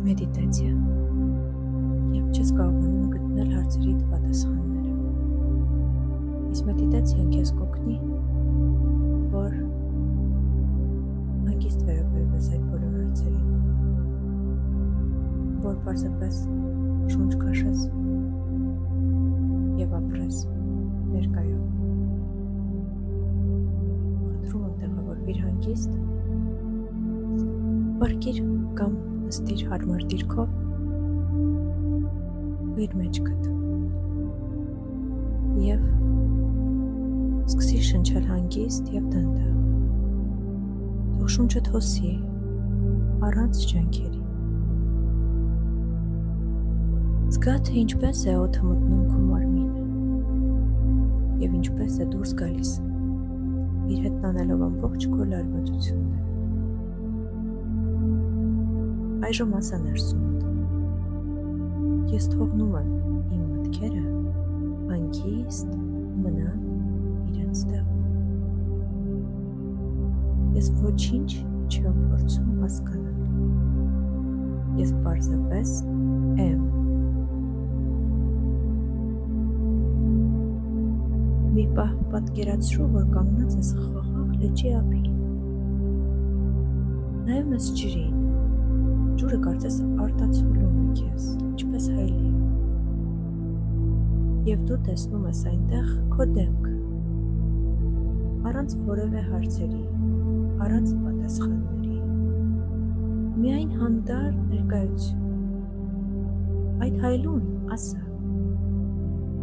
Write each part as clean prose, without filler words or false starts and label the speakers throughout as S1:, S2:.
S1: Մեդիտացիա, երբ չես կարողանում գտնել հարցերիդ պատասխանները։ Այս մեդիտացիան քեզ կօգնի, որ հանգիստ վերաբերվես այդ բոլոր հարցերին, որ պարզապես շունչ քաշես և ապրես ներկայով։ Խնդրում եմ տեղավորվիր հանգիստ, պառկիր կամ նստիր հարմար դիրքով ու իր մեջքդ և սկսիր շնչել հանգիստ և դանդաղ։ Թող շունչդ հոսի առանց ջանքերի։ Զգա, թե ինչպես է օդը մտնում քո մարմինը և ինչպես է դուրս գալիս, իր հետ տանելով ամբողջ քո լարվածությունները։ Այժմ ասա ներսումդ. ես թողնում եմ իմ մտքերը հանգիստ մնան իրենց տեղում։ Ես ոչինչ չեմ փորձում հասկանալ։ Ես պարզապես եմ։ Մի պահ պատկերացրու, որ կանգնած ես խաղաղ լճի ափին։ Նայում ես ջրին։ Ջուրը կարծես արտացոլում է քեզ, ինչպես հայելի։ Եվ դու տեսնում ես այնտեղ քո դեմքը, առանց որևէ հարցերի, առանց պատասխանների, միայն հանդարտ ներկայություն։ Այդ հայելուն ասա.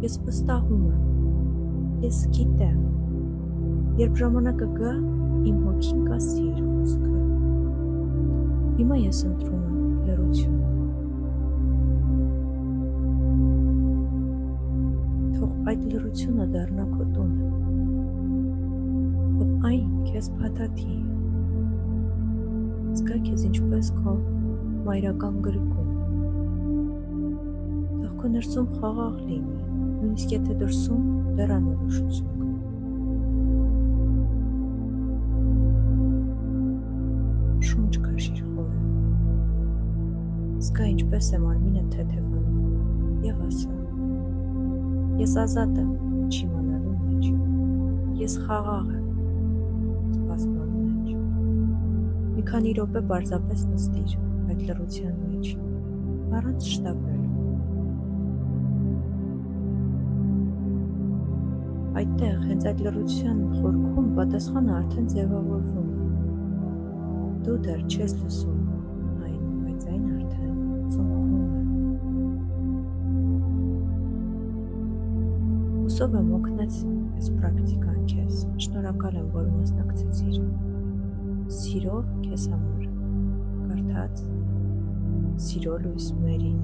S1: ես վստահում եմ, ես գիտեմ, երբ ժամանակը գա, իմ հոգին կասի իր խոսքը։ Հիմա ես ընտրում եմ լռությունը։ Թող այդ լռությունը դառնա քո տունը։ Թող այն քեզ փաթաթի։ Զգա քեզ ինչպես քո մայրական գրկում։ Թող քո ներսում խաղաղ լինի, նույնիսկ եթե դրսում դեռ անորոշություն կա։ Շունչ քաշիր խորը։ Զգա ինչպես է մարմինը թեթևանում և ասա. ես ազատ եմ չիմանալու մեջ, ես խաղաղ եմ սպասման մեջ։ Մի քանի րոպե պարզապես նստիր այդ լռության մեջ, առանց շտապելու։ Այդտեղ, հենց այդ լռության խորքում, պատասխանը արդեն ձևավորվում է։ Դու դեռ չես լսում այն, բայց այն արդեն ծնվում է։ Հուսով եմ օգնեց այս պրակտիկան քեզ։ Շնորհակալ եմ, որ մասնակցեցիր։ Սիրով քեզ համար։ Կարդաց Սիրո Լույս Մերին։